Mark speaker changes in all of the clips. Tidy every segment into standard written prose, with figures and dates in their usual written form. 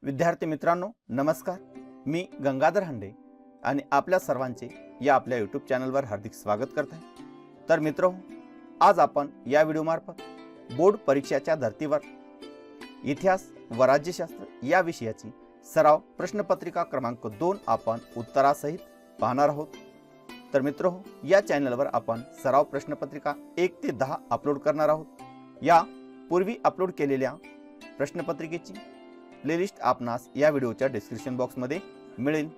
Speaker 1: विद्यार्थी मित्रांनो नमस्कार। मी गंगाधर हंडे आणि आपल्या सर्वांचे या आपल्या यूट्यूब चॅनलवर हार्दिक स्वागत करत आहे। तर मित्रांनो, आज आपण या व्हिडिओ मार्फत बोर्ड परीक्षेच्या धर्तीवर इतिहास व राज्यशास्त्र या विषयाची सराव प्रश्नपत्रिका क्रमांक 2 आपण उत्तरासहित पाहणार आहोत। तर मित्रांनो, या चॅनलवर आपण सराव प्रश्नपत्रिका 1 ते 10 अपलोड करणार आहोत। या पूर्वी अपलोड केलेल्या प्रश्नपत्रिकेची प्लेलिस्ट आपणास या व्हिडिओच्या डिस्क्रिप्शन बॉक्समध्ये मिळेल।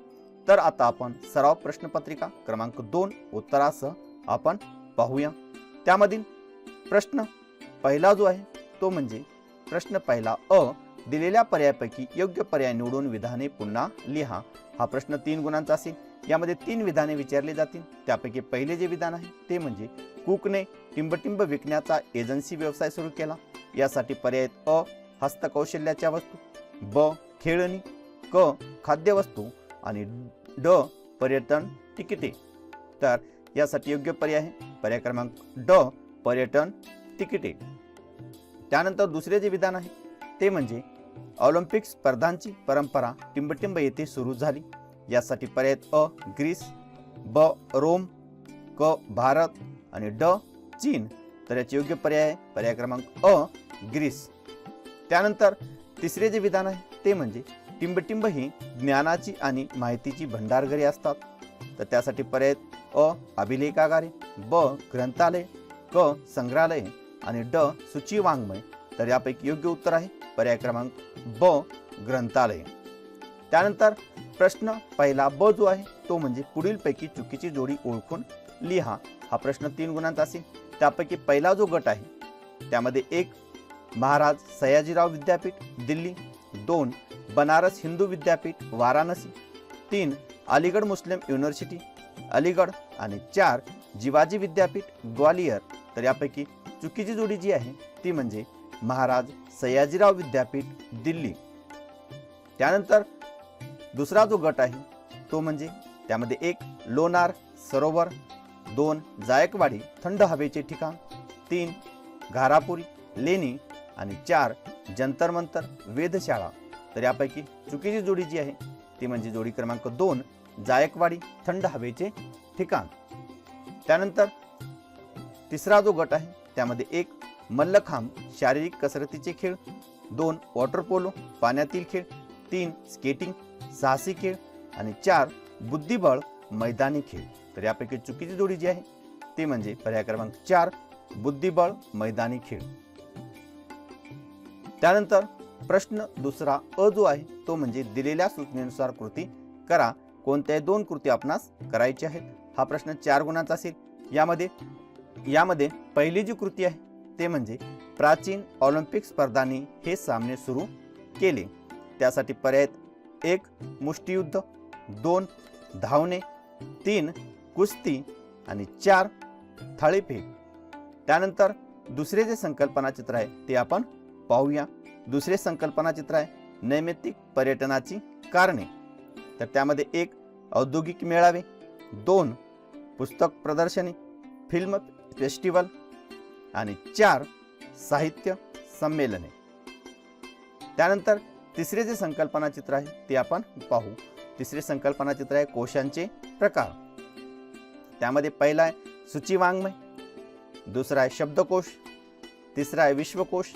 Speaker 1: तर आता आपण सराव प्रश्नपत्रिका क्रमांक 2 उत्तरासह आपण पाहूया। त्यामधील प्रश्न पहिला जो आहे तो म्हणजे प्रश्न पहिला अ, दिलेल्या पर्यायापैकी योग्य पर्याय निवडून विधाने पुन्हा लिहा। हा प्रश्न 3 गुणांचा असेल। यामध्ये 3 विधाने विचारली जातील। त्यापैकी पहिले जे विधान आहे ते म्हणजे कुकने टिंबटिंब विकण्याचा एजन्सी व्यवसाय सुरू केला। यासाठी पर्याय अ, हस्तकौशल्याच्या वस्तू, ब, खेळणी, क, खाद्यवस्तू आणि ड, पर्यटन तिकिटे। तर यासाठी योग्य पर्याय आहे पर्याय क्रमांक ड, पर्यटन तिकिटे। त्यानंतर दुसरे जे विधान आहे ते म्हणजे ऑलिम्पिक स्पर्धांची परंपरा टिंबटिंब येथे सुरू झाली। यासाठी पर्याय अ, ग्रीस, ब, रोम, क, भारत आणि ड, चीन। तर याचे योग्य पर्याय आहे पर्याय क्रमांक अ, ग्रीस। त्यानंतर तिसरे जे विधान आहे ते म्हणजे टिंबटिंब ही ज्ञानाची आणि माहितीची भंडारघरे असतात। तर त्यासाठी पर्याय अ, अभिलेखागारे, ब, ग्रंथालय, क, संग्रहालय आणि ड, सूची वाङ्मय। तर यापैकी योग्य उत्तर आहे पर्याय क्रमांक ब, ग्रंथालय। त्यानंतर प्रश्न पहिला ब जो आहे तो म्हणजे पुढीलपैकी चुकीची जोडी ओळखून लिहा। हा प्रश्न 3 गुणांचा असेल। त्यापैकी पहिला जो गट आहे त्यामध्ये 1 महाराज सयाजीराव विद्यापीठ दिल्ली, 2 बनारस हिंदू विद्यापीठ वाराणसी, 3 अलीगढ़ मुस्लिम युनिव्हर्सिटी अलीगढ़ आणि 4 जिवाजी विद्यापीठ ग्वालियर। तर यापैकी चुकीची जोडी जी आहे ती म्हणजे महाराज सयाजीराव विद्यापीठ दिल्ली। त्यानंतर दुसरा जो गट आहे तो म्हणजे त्यामध्ये 1 लोणार सरोवर, 2 जायकवाडी थंड हवेचे ठिकाण, 3 घारापुरी लेणी आणि 4 जंतर मंतर वेधशाळा। तर यापैकी चुकीची जोडी जी आहे ती म्हणजे जोडी क्रमांक 2 जायकवाडी थंड हवेचे ठिकाण। त्यानंतर तिसरा जो गट आहे त्यामध्ये 1 मल्लखांब शारीरिक कसरतीचे खेळ, 2 वॉटर पोलो पाण्यातील खेळ, 3 स्केटिंग साहसी खेळ आणि 4 बुद्धिबळ मैदानी खेळ। तर यापैकी चुकीची जोडी जी आहे ती म्हणजे पर्याय क्रमांक 4 बुद्धिबळ मैदानी खेळ। त्यानंतर प्रश्न दुसरा अ जो आहे तो म्हणजे दिलेल्या सूचनेनुसार कृती करा। कोणत्याही 2 कृती आपणास करायची आहेत। हा प्रश्न 4 गुणांचा असेल। यामध्ये पहिली जी कृती आहे ते म्हणजे प्राचीन ऑलिम्पिक स्पर्धांनी हे सामने सुरू केले। त्यासाठी पर्याय 1 मुष्टियुद्ध, 2 धावणे, 3 कुस्ती आणि 4 थाळीफेक। त्यानंतर दुसरे जे संकल्पना चित्र आहे ते आपण पाहूया। दुसरे संकल्पना चित्र आहे नैमित्तिक पर्यटनाची कारणे। तर त्यामध्ये 1 औद्योगिक मेळावे, 2 पुस्तक प्रदर्शनी फिल्म फेस्टिवल आणि 4 साहित्य संमेलने। त्यानंतर तिसरे जे संकल्पना चित्र आहे ते आपण पाहू। तिसरे संकल्पना चित्र आहे कोशांचे प्रकार। त्यामध्ये पहिला आहे सूची वाङ्मय, दुसरा आहे शब्दकोश, तिसरा आहे विश्वकोश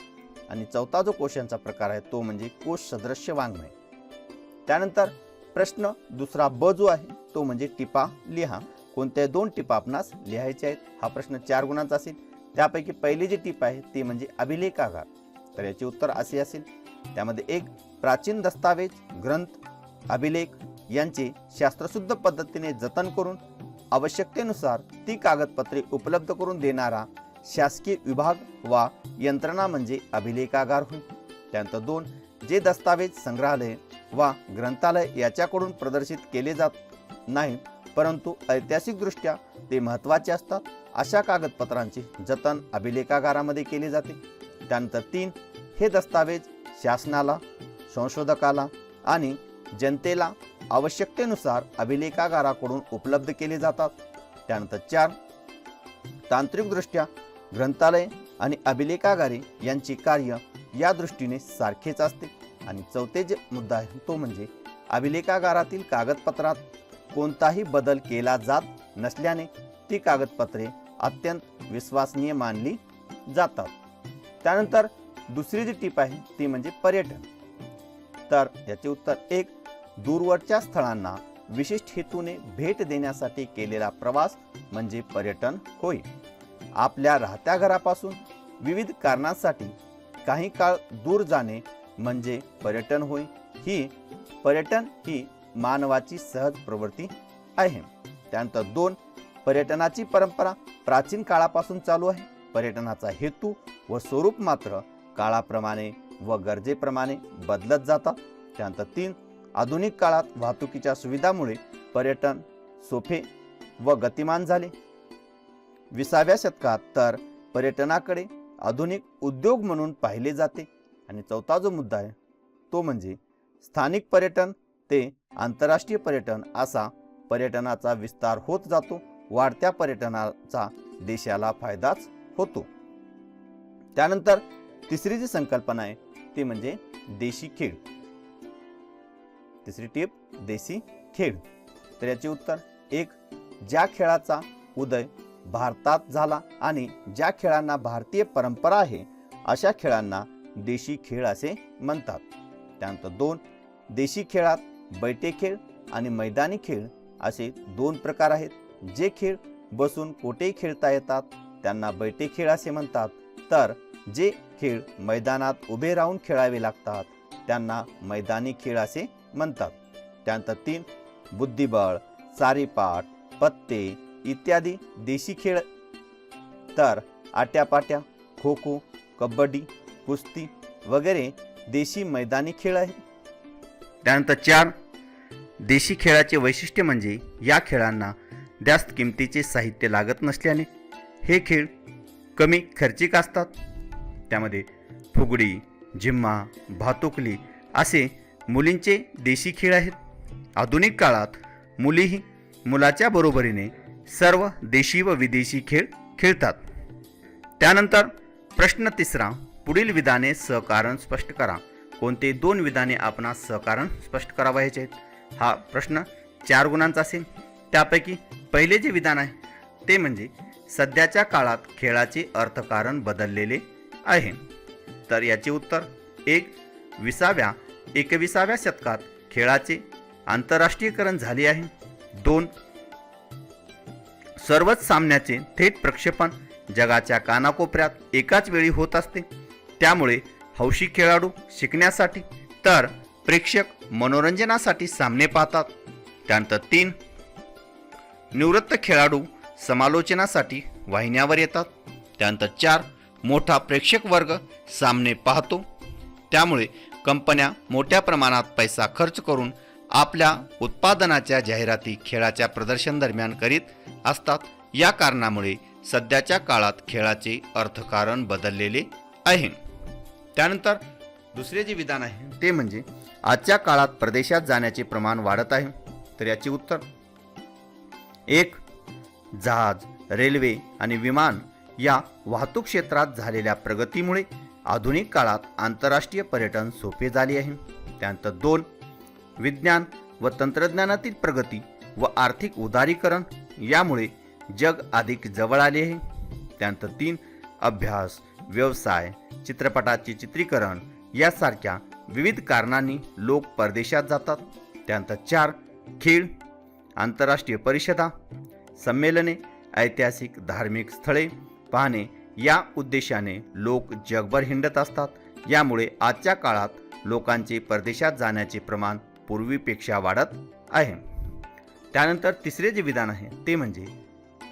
Speaker 1: आणि चौथा जो कोशांचा प्रकार आहे तो म्हणजे कोश सदृश्य वाङ्मय। त्यानंतर प्रश्न दुसरा ब जो आहे तो म्हणजे टिपा लिहा। कोणत्याही 2 टिपा आपणास लिहायच्या आहेत। हा प्रश्न 4 गुणांचा असेल। त्यापैकी पहिली जी टिप आहे ती म्हणजे अभिलेखागार। तर याचे उत्तर असे असेल त्यामध्ये 1 प्राचीन दस्तावेज ग्रंथ अभिलेख यांचे शास्त्रशुद्ध पद्धतीने जतन करून आवश्यकतेनुसार ती कागदपत्रे उपलब्ध करून देणारा शासकीय विभाग वा यंत्रणा म्हणजे अभिलेखागार होय। त्यानंतर 2 जे दस्तावेज संग्रहालय वा ग्रंथालय याच्याकडून प्रदर्शित केले जात नाहीत परंतु ऐतिहासिकदृष्ट्या ते महत्त्वाचे असतात अशा कागदपत्रांचे जतन अभिलेखागारामध्ये केले जाते। त्यानंतर 3 हे दस्तावेज शासनाला, संशोधकाला आणि जनतेला आवश्यकतेनुसार अभिलेखागाराकडून उपलब्ध केले जातात। त्यानंतर 4 तांत्रिकदृष्ट्या ग्रंथालय आणि अभिलेखागारे यांचे कार्य या दृष्टीने सारखेच असते आणि चौथे जे मुद्दा आहे तो म्हणजे अभिलेखागारातील कागदपत्रात कोणताही बदल केला जात नसल्याने ती कागदपत्रे अत्यंत विश्वसनीय मानली जातात. त्यानंतर दुसरी जी टीप आहे ती म्हणजे पर्यटन. तर याचे उत्तर 1. दूरवरच्या स्थळांना विशिष्ट हेतूने भेट देण्यासाठी केलेला प्रवास म्हणजे पर्यटन होय. आपल्या राहत्या घरापासून विविध कारणांसाठी काही काळ दूर जाणे म्हणजे पर्यटन होय. पर्यटन ही मानवाची सहज प्रवृत्ती आहे. त्यानंतर 2. पर्यटनाची परंपरा प्राचीन काळापासून चालू आहे. पर्यटनाचा हेतू व स्वरूप मात्र काळाप्रमाणे व गरजेप्रमाणे बदलत जातात. त्यानंतर 3. आधुनिक काळात वाहतुकीच्या सुविधामुळे पर्यटन सोपे व गतिमान झाले. 20व्या शतकात तर पर्यटनाकडे आधुनिक उद्योग म्हणून पाहिले जाते. आणि चौथा जो मुद्दा आहे तो म्हणजे स्थानिक पर्यटन ते आंतरराष्ट्रीय पर्यटन असा पर्यटनाचा विस्तार होत जातो. वाढत्या पर्यटनाचा देशाला फायदाच होतो. त्यानंतर तिसरी जी संकल्पना आहे ती म्हणजे देशी खेळ. तिसरी टीप देशी खेळ. तर याचे उत्तर 1. ज्या खेळाचा उदय भारतात झाला आणि ज्या खेळांना भारतीय परंपरा आहे अशा खेळांना देशी खेळ असे म्हणतात. त्यानंतर 2. देशी खेळात बैठे खेळ आणि मैदानी खेळ असे 2 प्रकार आहेत. जे खेळ बसून कोठेही खेळता येतात त्यांना बैठे खेळ असे म्हणतात, तर जे खेळ मैदानात उभे राहून खेळावे लागतात त्यांना मैदानी खेळ असे म्हणतात. त्यानंतर 3. बुद्धिबळ, सारीपाट, पत्ते इत्यादी देशी खेळ. तर आट्यापाट्या, खो खो, कबड्डी, कुस्ती वगैरे देशी मैदानी खेळ आहेत. त्यानंतर 4. देशी खेळाचे वैशिष्ट्य म्हणजे या खेळांना जास्त किमतीचे साहित्य लागत नसल्याने हे खेळ कमी खर्चिक असतात. त्यामध्ये फुगडी, झिम्मा, भातुकली असे मुलींचे देशी खेळ आहेत. आधुनिक काळात मुलीही मुलाच्या बरोबरीने सर्व देशी व विदेशी खेळ खेळतात. त्यानंतर प्रश्न 3. पुढील विधाने सहकारण स्पष्ट करा. कोणते 2 विधाने आपणास सहकारण स्पष्ट करावयाचे आहेत? हा प्रश्न 4 गुणांचा असेल. त्यापैकी पहिले जे विधान आहे ते म्हणजे सध्याच्या काळात खेळाचे अर्थकारण बदललेले आहे. तर याचे उत्तर 1. 21व्या शतकात खेळाचे आंतरराष्ट्रीयकरण झाले आहे. 2. सर्वच सामन्याचे थेट प्रक्षेपण जगाच्या कानाकोपऱ्यात एकाच वेळी होत असते. त्यामुळे हौशी खेळाडू शिकण्यासाठी तर प्रेक्षक मनोरंजनासाठी सामने पाहतात. त्यानंतर 3. निवृत्त खेळाडू समालोचनासाठी वाहिन्यावर येतात. त्यानंतर 4. मोठा प्रेक्षक वर्ग सामने पाहतो. त्यामुळे कंपन्या मोठ्या प्रमाणात पैसा खर्च करून आपल्या उत्पादनाच्या जाहिराती खेळाच्या प्रदर्शन दरम्यान करीत असतात. या कारणामुळे सध्याच्या काळात खेळाचे अर्थकारण बदललेले आहे. त्यानंतर दुसरे जे विधान आहे ते म्हणजे आजच्या काळात परदेशात जाण्याचे प्रमाण वाढत आहे. तर याचे उत्तर 1. जहाज, रेल्वे आणि विमान या वाहतूक क्षेत्रात झालेल्या प्रगतीमुळे आधुनिक काळात आंतरराष्ट्रीय पर्यटन सोपे झाले आहे. त्यानंतर 2. विज्ञान व तंत्रज्ञानातील प्रगती व आर्थिक उदारीकरण यामुळे जग अधिक जवळ आले आहे. त्यानंतर 3. अभ्यास, व्यवसाय, चित्रपटाचे चित्रीकरण यासारख्या विविध कारणांनी लोक परदेशात जातात. त्यानंतर 4. खेळ, आंतरराष्ट्रीय परिषदा, संमेलने, ऐतिहासिक धार्मिक स्थळे पाहणे या उद्देशाने लोक जगभर हिंडत असतात. यामुळे आजच्या काळात लोकांचे परदेशात जाण्याचे प्रमाण पूर्वीपेक्षा वाढत आहे. त्यानंतर तिसरे जे विधान आहे ते म्हणजे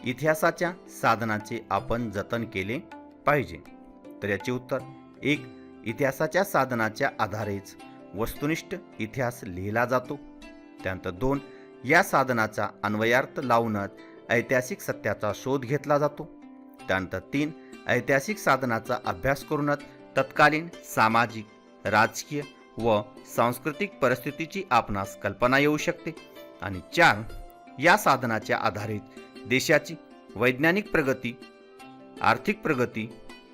Speaker 1: इतिहासाच्या साधनाचे आपण जतन केले पाहिजे. तर याचे उत्तर 1. इतिहासाच्या साधनाच्या आधारेच वस्तुनिष्ठ इतिहास लिहिला जातो. त्यानंतर 2. या साधनाचा अन्वयार्थ लावूनच ऐतिहासिक सत्याचा शोध घेतला जातो. त्यानंतर 3. ऐतिहासिक साधनाचा अभ्यास करूनच तत्कालीन सामाजिक, राजकीय व सांस्कृतिक परिस्थितीची आपणास कल्पना येऊ शकते. आणि 4. या साधनाच्या आधारित देशाची वैज्ञानिक प्रगती, आर्थिक प्रगती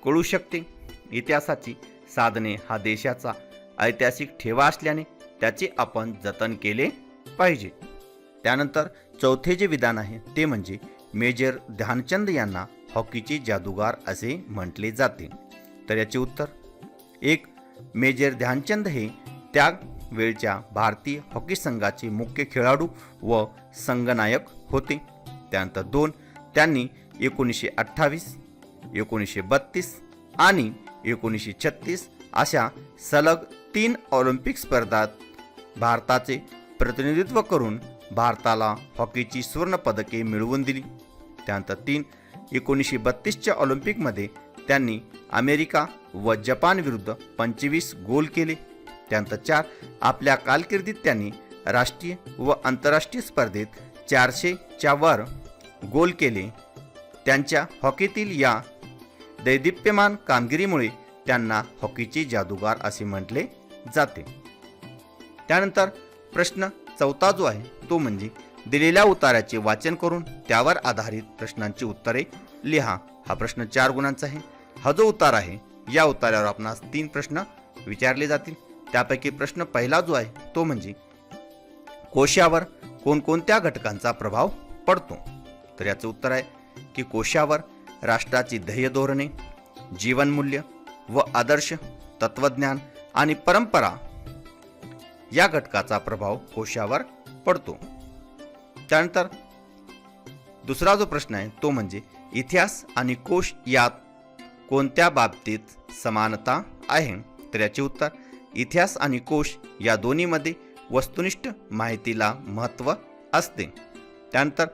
Speaker 1: कळू शकते. इतिहासाची साधने हा देशाचा ऐतिहासिक ठेवा असल्याने त्याचे आपण जतन केले पाहिजे. त्यानंतर चौथे जे विधान आहे ते म्हणजे मेजर ध्यानचंद यांना हॉकीचे जादूगार असे म्हटले जाते. तर याचे उत्तर 1. मेजर ध्यानचंद हे त्या वेळच्या भारतीय हॉकी संघाचे मुख्य खेळाडू व संघनायक होते. त्यानंतर 2. त्यांनी 1928, 1932 आणि 1936 अशा सलग 3 ऑलिम्पिक स्पर्धात भारताचे प्रतिनिधित्व करून भारताला हॉकीची सुवर्ण पदके मिळवून दिली. त्यानंतर 3. 1932च्या ऑलिम्पिकमध्ये त्यांनी अमेरिका व जपान विरुद्ध 25 गोल केले. त्यानंतर 4. आपल्या कारकिर्दीत त्यांनी राष्ट्रीय व आंतरराष्ट्रीय स्पर्धेत 400च्या वर गोल केले. त्यांच्या हॉकीतील या दैदिप्यमान कामगिरीमुळे त्यांना हॉकीचे जादूगार असे म्हटले जाते. त्यानंतर प्रश्न 4 जो आहे तो म्हणजे दिलेल्या उताराचे वाचन करून त्यावर आधारित प्रश्नांची उत्तरे लिहा. हा प्रश्न 4 गुणांचा आहे. हा जो उतार आहे या उतारावर आपणास 3 प्रश्न विचारले जातील. त्यापैकी प्रश्न पहिला जो आहे तो म्हणजे कोशावर कोणकोणत्या घटकांचा प्रभाव पडतो. तर याचं उत्तर आहे की कोशावर राष्ट्राची ध्येय धोरणे, जीवनमूल्य व आदर्श, तत्वज्ञान आणि परंपरा या घटकाचा प्रभाव कोशावर पडतो. त्यानंतर दुसरा जो प्रश्न आहे तो म्हणजे इतिहास आणि कोश यात कोणत्या बाबतीत समानता आहे. तर याचे उत्तर इतिहास आणि कोश या दोन्हीमध्ये वस्तुनिष्ठ माहितीला महत्त्व असते. त्यानंतर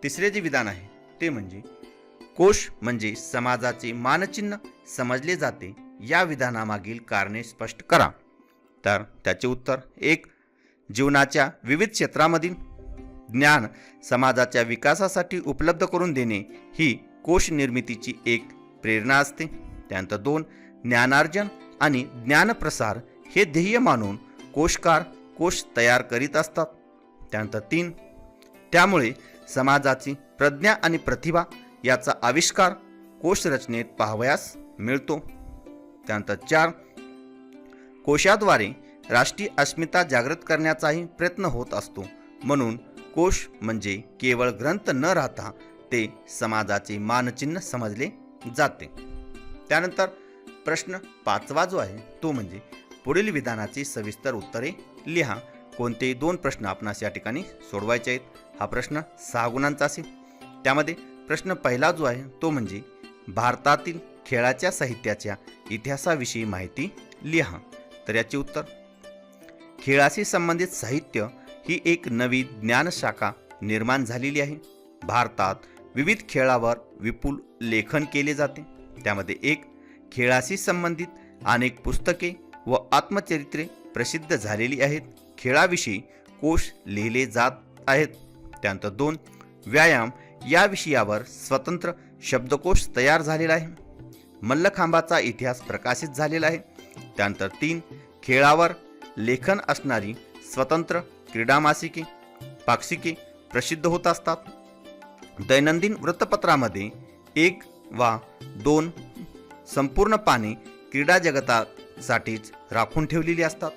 Speaker 1: तिसरे जे विधान आहे ते म्हणजे कोश म्हणजे समाजाचे मानचिन्ह समजले जाते. या विधानामागील कारणे स्पष्ट करा. तर त्याचे उत्तर 1. जीवनाच्या विविध क्षेत्रामधील ज्ञान समाजाच्या विकासासाठी उपलब्ध करून देणे ही कोश निर्मितीची एक प्रेरणा असते. त्यानंतर 2. ज्ञानार्जन आणि ज्ञानप्रसार हे ध्येय मानून कोशकार कोश तयार करीत असतात. त्यानंतर 3. त्यामुळे समाजाची प्रज्ञा आणि प्रतिभा याचा आविष्कार कोश रचनेत पाहावयास मिळतो. त्यानंतर 4. कोशाद्वारे राष्ट्रीय अस्मिता जागृत करण्याचाही प्रयत्न होत असतो. म्हणून कोश म्हणजे केवळ ग्रंथ न राहता ते समाजाचे मानचिन्ह समजले जाते. त्यानंतर प्रश्न 5 जो आहे तो म्हणजे पुढील विधानाची सविस्तर उत्तरे लिहा. कोणतेही 2 प्रश्न आपणास या ठिकाणी सोडवायचे आहेत. हा प्रश्न 6 गुणांचा असेल. त्यामध्ये प्रश्न पहिला जो आहे तो म्हणजे भारतातील खेळाच्या साहित्याच्या इतिहासाविषयी माहिती लिहा. तर याचे उत्तर खेळाशी संबंधित साहित्य ही एक नवी ज्ञानशाखा निर्माण झालेली आहे. भारतात विविध खेळावर विपुल लेखन केले जाते. त्यामध्ये 1. खेळाशी संबंधित अनेक पुस्तके व आत्मचरित्रे प्रसिद्ध झालेली आहेत. खेळाविषयी कोश लिहिले जात आहेत. त्यानंतर 2. व्यायाम या विषयावर स्वतंत्र शब्दकोश तयार झालेला आहे. मल्लखांबाचा इतिहास प्रकाशित झालेला आहे. त्यानंतर 3. खेळावर लेखन असणारी स्वतंत्र क्रीडा मासिके पाक्षिके प्रसिद्ध होत असतात. दैनंदिन वृत्तपत्रामध्ये 1 वा 2 संपूर्ण पाने क्रीडा जगतासाठीच राखून ठेवलेली असतात.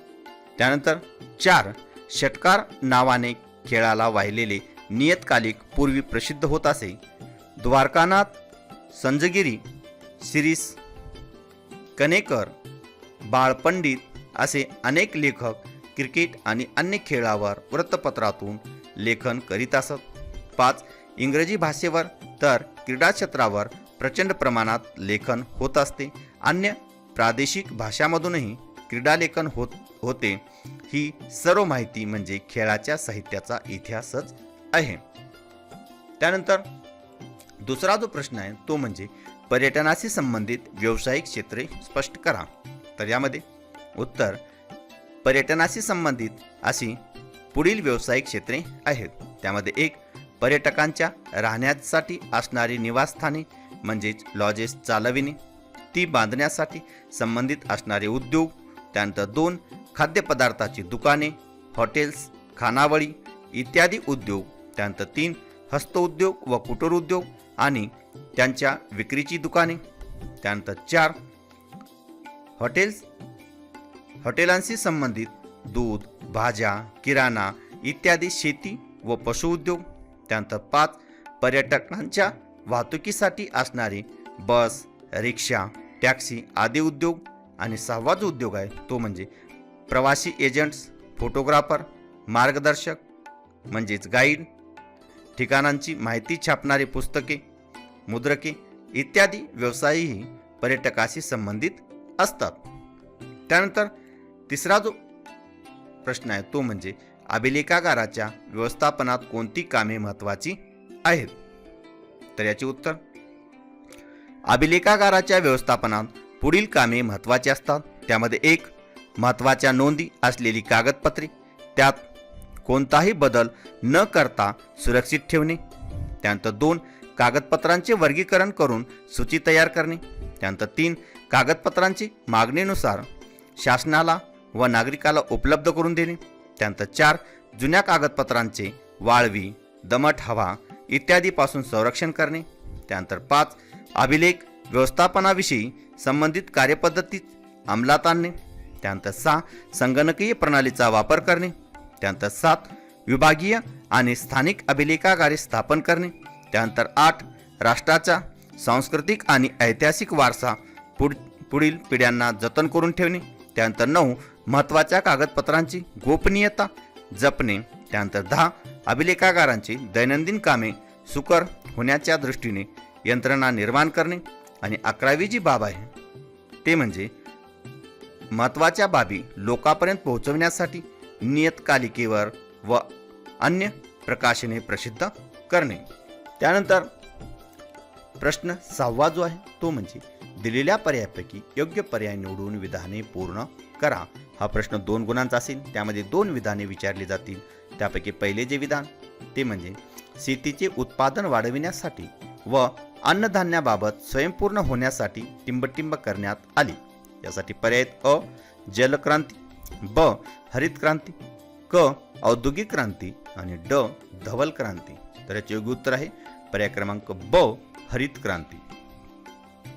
Speaker 1: त्यानंतर 4. षटकार नावाने खेळाला वाहिलेले नियतकालिक पूर्वी प्रसिद्ध होत असे. द्वारकानाथ, संजगिरी, शिरीष कनेकर, बाळपंडित असे अनेक लेखक क्रिकेट आणि अन्य खेळावर वृत्तपत्रातून लेखन करीत असत. 5. इंग्रजी भाषेवर तर क्रीडा क्षेत्रावर प्रचंड प्रमाणात लेखन होत असते. अन्य प्रादेशिक भाषांमधूनही क्रीडा लेखन होते. ही सर्व माहिती म्हणजे खेळाच्या साहित्याचा इतिहासच आहे. त्यानंतर दुसरा जो प्रश्न आहे तो म्हणजे पर्यटनाशी संबंधित व्यावसायिक क्षेत्रे स्पष्ट करा. तर यामध्ये उत्तर पर्यटनाशी संबंधित अशी पुढील व्यावसायिक क्षेत्रे आहेत. त्यामध्ये 1. पर्यटकांच्या राहण्यासाठी असणारी निवासस्थाने म्हणजेच लॉजेस चालविणे, ती बांधण्यासाठी संबंधित असणारे उद्योग. त्यानंतर 2. खाद्यपदार्थाची दुकाने, हॉटेल्स, खानावळी इत्यादी उद्योग. त्यानंतर 3. हस्तउद्योग व कुटीर उद्योग आणि त्यांच्या विक्रीची दुकाने. त्यानंतर 4. हॉटेलांशी संबंधित दूध, भाज्या, किराणा इत्यादी शेती व पशुउद्योग. त्यानंतर 5 पर्यटकांच्या वाहतुकीसाठी असणारे बस, रिक्षा, टॅक्सी आदी उद्योग. आणि 6वा जो उद्योग आहे तो म्हणजे प्रवासी एजंट्स, फोटोग्राफर, मार्गदर्शक म्हणजेच गाईड, ठिकाणांची माहिती छापणारी पुस्तके, मुद्रके इत्यादी व्यवसायही पर्यटकाशी संबंधित असतात. त्यानंतर तिसरा जो प्रश्न आहे तो म्हणजे अभिलेखागाराच्या व्यवस्थापनात कोणती कामे महत्त्वाची आहेत. तर याचे उत्तर, अभिलेखागाराच्या व्यवस्थापनात पुढील कामे महत्त्वाची असतात. त्यामध्ये 1 महत्त्वाच्या नोंदी असलेली कागदपत्रे, त्यात कोणताही बदल न करता सुरक्षित ठेवणे. त्यानंतर 2 कागदपत्रांचे वर्गीकरण करून सूची तयार करणे. त्यानंतर 3 कागदपत्रांची मागणीनुसार शासनाला व नागरिकाला उपलब्ध करून देणे. त्यानंतर 4 जुन्या कागदपत्रांचे वाळवी, दमट हवा इत्यादीपासून संरक्षण करणे. त्यानंतर 5 अभिलेख व्यवस्थापनाविषयी संबंधित कार्यपद्धती अंमलात आणणे. त्यानंतर 6 संगणकीय प्रणालीचा वापर करणे. त्यानंतर 7 विभागीय आणि स्थानिक अभिलेखागारे स्थापन करणे. त्यानंतर 8 राष्ट्राचा सांस्कृतिक आणि ऐतिहासिक वारसा पुढील पिढ्यांना जतन करून ठेवणे. त्यानंतर 9 महत्त्वाच्या कागदपत्रांची गोपनीयता जपणे. त्यानंतर 10 अभिलेखागारांची दैनंदिन कामे सुकर होण्याच्या दृष्टीने यंत्रणा निर्माण करणे. आणि 11वी जी बाब आहे ते म्हणजे महत्त्वाच्या बाबी लोकांपर्यंत पोहोचवण्यासाठी नियतकालिकेवर व अन्य प्रकाशने प्रसिद्ध करणे. त्यानंतर प्रश्न 6वा जो आहे तो म्हणजे दिलेल्या पर्यायापैकी योग्य पर्याय निवडून विधाने पूर्ण करा. हा प्रश्न 2 गुणांचा असेल. त्यामध्ये 2 विधाने विचारली जातील. त्यापैकी पहिले जे विधान ते म्हणजे शेतीचे उत्पादन वाढविण्यासाठी व अन्नधान्याबाबत स्वयंपूर्ण होण्यासाठी टिंबटिंब करण्यात आली. यासाठी पर्याय अ जलक्रांती, ब हरित क्रांती, क औद्योगिक क्रांती आणि ड धवल क्रांती. तर याचे योग्य उत्तर आहे पर्याय क्रमांक ब हरित क्रांती.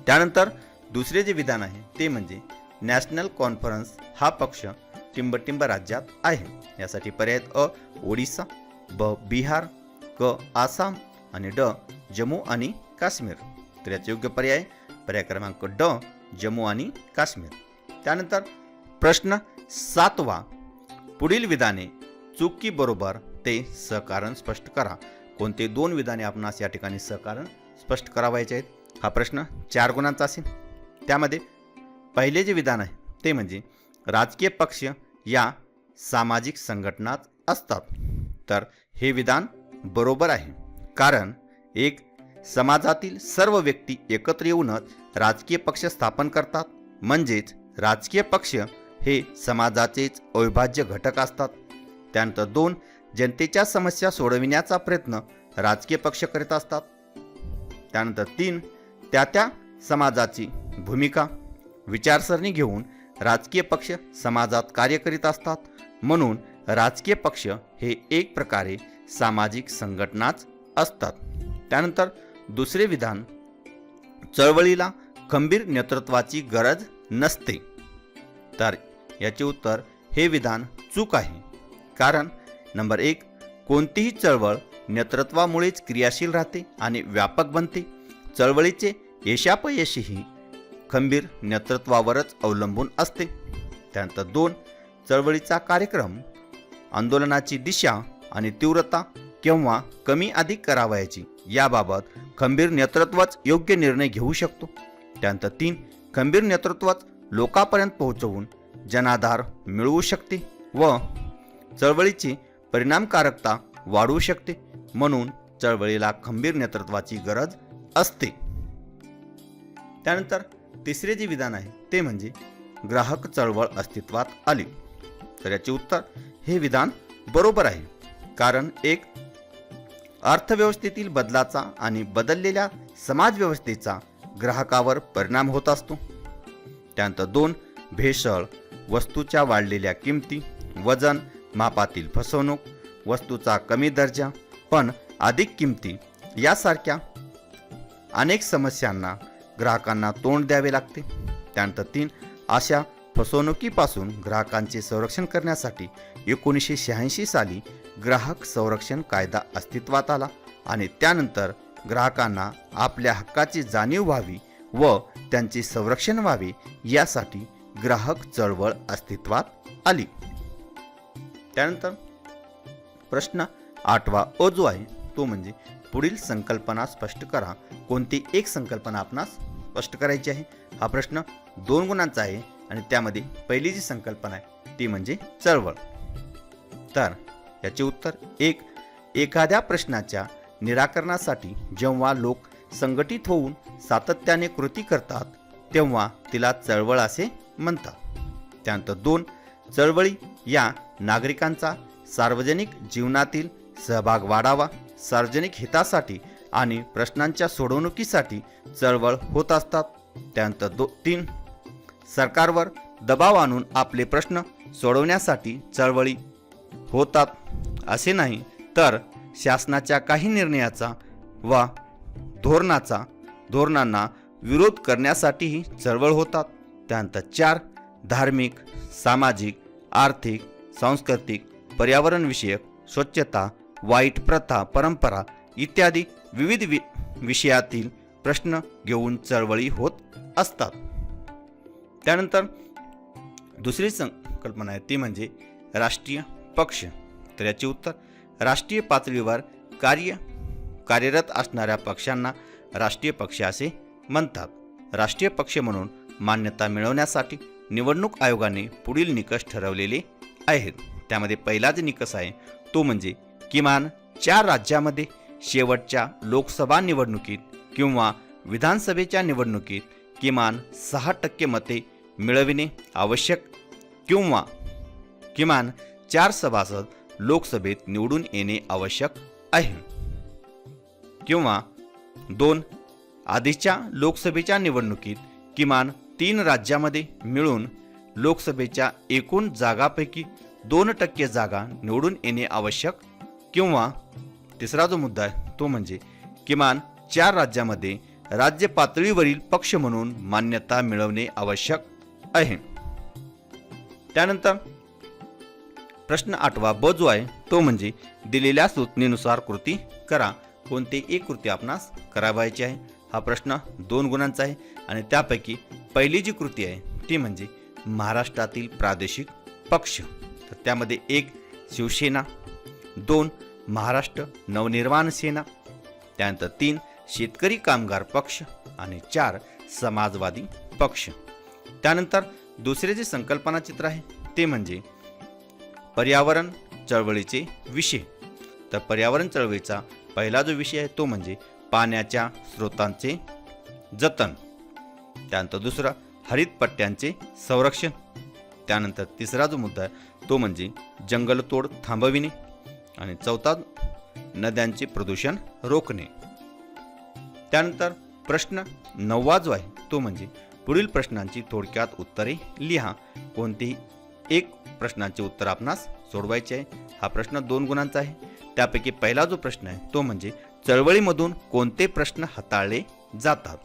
Speaker 1: त्यानंतर दुसरे जे विधान आहे ते म्हणजे नॅशनल कॉन्फरन्स हा पक्ष टिंबटिंब राज्यात आहे. यासाठी पर्याय अ ओडिसा, ब बिहार, क आसाम आणि ड जम्मू आणि काश्मीर. तर याचे योग्य पर्याय क्रमांक ड जम्मू आणि काश्मीर. त्यानंतर प्रश्न 7वा पुढील विधाने चूक बरोबर ते सहकारण स्पष्ट करा. कोणते 2 विधाने आपणास या ठिकाणी सहकारण स्पष्ट करावायचे आहेत. हा प्रश्न 4 गुणांचा असेल. त्यामध्ये पहिले जे विधान आहे ते म्हणजे राजकीय पक्ष या सामाजिक संघटनात असतात. तर हे विधान बरोबर आहे. कारण एक समाजातील सर्व व्यक्ती एकत्र येऊनच राजकीय पक्ष स्थापन करतात. म्हणजेच राजकीय पक्ष हे समाजाचेच अविभाज्य घटक असतात. त्यानंतर 2 जनतेच्या समस्या सोडविण्याचा प्रयत्न राजकीय पक्ष करीत असतात. त्यानंतर 3 त्या समाजाची भूमिका विचारसरणी घेऊन राजकीय पक्ष समाजात कार्य करीत असतात. म्हणून राजकीय पक्ष हे एक प्रकारे सामाजिक संघटनाच असतात. त्यानंतर दुसरे विधान चळवळीला खंबीर नेतृत्वाची गरज नसते. तर याचे उत्तर हे विधान चूक आहे. कारण नंबर 1 कोणतीही चळवळ नेतृत्वामुळेच क्रियाशील राहते आणि व्यापक बनते. चळवळीचे यशापयशही खंबीर नेतृत्वावरच अवलंबून असते. त्यानंतर 2 चळवळीचा कार्यक्रम, आंदोलनाची दिशा आणि तीव्रता केव्हा कमी अधिक करावयाची याबाबत खंबीर नेतृत्वच योग्य निर्णय घेऊ शकतो. त्यानंतर 3 खंबीर नेतृत्वच लोकांपर्यंत पोहोचवून जनाधार मिळवू शकते व चळवळीची परिणामकारकता वाढवू शकते. म्हणून चळवळीला खंबीर नेतृत्वाची गरज असते. त्यानंतर तिसरे जे विधान आहे ते म्हणजे ग्राहक चळवळ अस्तित्वात आली. तर याचे उत्तर हे विधान बरोबर आहे. कारण एक अर्थव्यवस्थेतील बदलाचा आणि बदललेल्या समाजव्यवस्थेचा ग्राहकावर परिणाम होत असतो. त्यानंतर 2 भेसळ, वस्तूच्या वाढलेल्या किमती, वजन मापातील फसवणूक, वस्तूचा कमी दर्जा पण अधिक किमती यासारख्या अनेक समस्यांना ग्राहकांना तोंड द्यावे लागते. त्यानंतर 3 अशा फसवणुकीपासून ग्राहकांचे संरक्षण करण्यासाठी 1986 साली ग्राहक संरक्षण कायदा अस्तित्वात आला आणि त्यानंतर ग्राहकांना आपल्या हक्काची जाणीव व्हावी व त्यांचे संरक्षण व्हावे यासाठी ग्राहक चळवळ अस्तित्वात आली. त्यानंतर प्रश्न 8वा अ जो आहे तो म्हणजे पुढील संकल्पना स्पष्ट करा. कोणती एक संकल्पना आपणास स्पष्ट करायची आहे. हा प्रश्न 2 गुणांचा आहे आणि त्यामध्ये पहिली जी संकल्पना आहे ती म्हणजे चळवळ. तर याचे उत्तर 1. एखाद्या प्रश्नाच्या निराकरणासाठी जेव्हा लोक संघटित होऊन सातत्याने कृती करतात तेव्हा तिला चळवळ असे म्हणतात. त्यानंतर 2. चळवळी या नागरिकांचा सार्वजनिक जीवनातील सहभाग वाढावा, सार्वजनिक हितासाठी आणि प्रश्नांच्या सोडवणुकीसाठी चळवळ होत असतात. त्यानंतर 3. सरकारवर दबाव आणून आपले प्रश्न सोडवण्यासाठी चळवळी होतात. असे नाही तर शासनाच्या काही निर्णयाचा वा धोरणांना विरोध करण्यासाठीही चळवळ होतात. त्यानंतर 4. धार्मिक, सामाजिक, आर्थिक, सांस्कृतिक, पर्यावरणविषयक, स्वच्छता, वाईट प्रथा, परंपरा इत्यादी विविध विषयातील प्रश्न घेऊन चळवळी होत असतात. त्यानंतर दुसरी संकल्पना आहे ती म्हणजे राष्ट्रीय पक्ष. तर याचे उत्तर राष्ट्रीय पातळीवर कार्यरत असणाऱ्या पक्षांना राष्ट्रीय पक्ष असे म्हणतात. राष्ट्रीय पक्ष म्हणून मान्यता मिळवण्यासाठी निवडणूक आयोगाने पुढील निकष ठरवलेले आहेत. त्यामध्ये पहिला जे निकष आहे तो म्हणजे किमान 4 राज्यामध्ये शेवटच्या लोकसभा निवडणुकीत किंवा विधानसभेच्या निवडणुकीत किमान 6% मते मिळविणे आवश्यक किंवा किमान 4 सभासद लोकसभेत निवडून येणे आवश्यक आहे. किंवा 2. आधीच्या लोकसभेच्या निवडणुकीत किमान 3 राज्यामध्ये मिळून लोकसभेच्या एकूण जागापैकी 2% जागा निवडून येणे आवश्यक किंवा तिसरा जो मुद्दा आहे तो म्हणजे किमान 4 राज्यामध्ये राज्य पातळीवरील पक्ष म्हणून मान्यता मिळवणे आवश्यक आहे. त्यानंतर प्रश्न 8वा ब जो आहे तो म्हणजे दिलेल्या सूचनेनुसार कृती करा. कोणती एक कृती आपणास करावायची आहे. हा प्रश्न 2 गुणांचा आहे आणि त्यापैकी पहिली जी कृती आहे ती म्हणजे महाराष्ट्रातील प्रादेशिक पक्ष. तर त्यामध्ये 1. शिवसेना, 2. महाराष्ट्र नवनिर्माण सेना, त्यानंतर 3. शेतकरी कामगार पक्ष आणि 4. समाजवादी पक्ष. त्यानंतर दुसरे जे संकल्पना चित्र आहे ते म्हणजे पर्यावरण चळवळीचे विषय. तर पर्यावरण चळवळीचा पहिला जो विषय आहे तो म्हणजे पाण्याच्या स्रोतांचे जतन. त्यानंतर दुसरा हरित पट्ट्यांचे संरक्षण. त्यानंतर तिसरा जो मुद्दा आहे तो म्हणजे जंगलतोड थांबविणे आणि चौथा नद्यांचे प्रदूषण रोखणे. त्यानंतर प्रश्न 9वा जो आहे तो म्हणजे पुढील प्रश्नांची थोडक्यात उत्तरे लिहा. कोणतेही एक प्रश्नांचे उत्तर आपणास सोडवायचे आहे. हा प्रश्न 2 गुणांचा आहे. त्यापैकी पहिला जो प्रश्न आहे तो म्हणजे चळवळीमधून कोणते प्रश्न हाताळले जातात.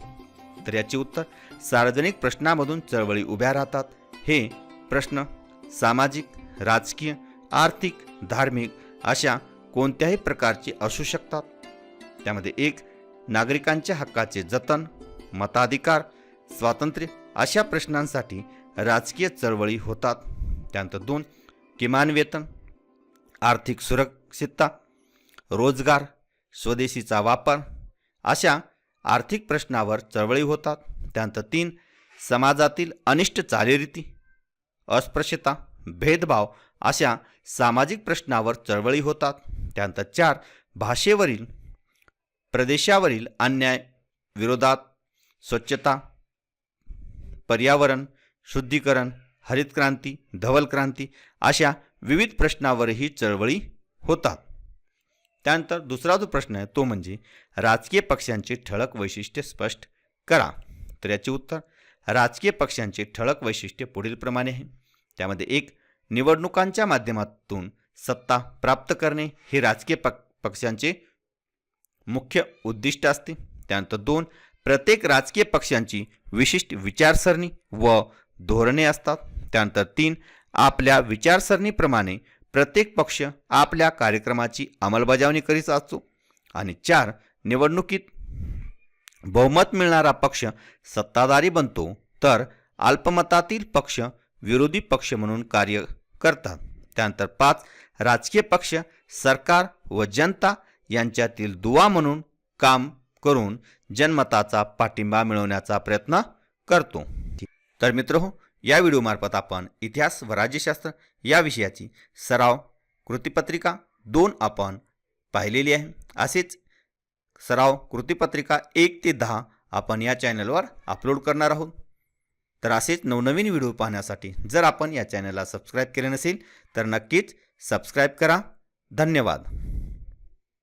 Speaker 1: तर याचे उत्तर सार्वजनिक प्रश्नामधून चळवळी उभ्या राहतात. हे प्रश्न सामाजिक, राजकीय, आर्थिक, धार्मिक अशा कोणत्याही प्रकारचे असू शकतात. त्यामध्ये 1. नागरिकांच्या हक्काचे जतन, मताधिकार, स्वातंत्र्य अशा प्रश्नांसाठी राजकीय चळवळी होतात. त्यानंतर 2. किमान वेतन, आर्थिक सुरक्षितता, रोजगार, स्वदेशीचा वापर अशा आर्थिक प्रश्नावर चळवळी होतात. त्यानंतर 3. समाजातील अनिष्ट चालीरीती, अस्पृश्यता, भेदभाव अशा सामाजिक प्रश्नावर चळवळी होतात. त्यानंतर 4. भाषेवरील, प्रदेशावरील अन्याय विरोधात, स्वच्छता, पर्यावरण, शुद्धीकरण, हरित क्रांती, धवल क्रांती अशा विविध प्रश्नावरही चळवळी होतात. त्यानंतर दुसरा जो प्रश्न आहे तो म्हणजे राजकीय पक्षांची ठळक वैशिष्ट्ये स्पष्ट करा. तर याचे उत्तर राजकीय पक्षांची ठळक वैशिष्ट्ये पुढीलप्रमाणे आहे. त्यामध्ये 1. निवडणुकांच्या माध्यमातून सत्ता प्राप्त करणे हे राजकीय पक्षांचे मुख्य उद्दिष्ट असते. त्यानंतर 2. प्रत्येक राजकीय पक्षांची विशिष्ट विचारसरणी व धोरणे असतात. त्यानंतर 3 आपल्या विचारसरणीप्रमाणे प्रत्येक पक्ष आपल्या कार्यक्रमाची अंमलबजावणी करीत असतो आणि 4 निवडणुकीत बहुमत मिळणारा पक्ष सत्ताधारी बनतो तर अल्पमतातील पक्ष विरोधी पक्ष म्हणून कार्य करतात. त्यानंतर 5 राजकीय पक्ष सरकार व जनता यांच्यातील दुवा म्हणून काम करून जनमताचा पाठिंबा मिळवण्याचा प्रयत्न करतो. तर मित्रहो, या व्हिडिओमार्फत आपण इतिहास व राज्यशास्त्र या विषयाची सराव कृतीपत्रिका 2 आपण पाहिलेली आहे. असेच सराव कृतीपत्रिका 1 ते 10 आपण या चॅनलवर अपलोड करणार आहोत. तर असेच नवनवीन व्हिडिओ पाहण्यासाठी जर आपण या चॅनलला सबस्क्राईब केले नसेल तर नक्कीच सबस्क्राईब करा. धन्यवाद.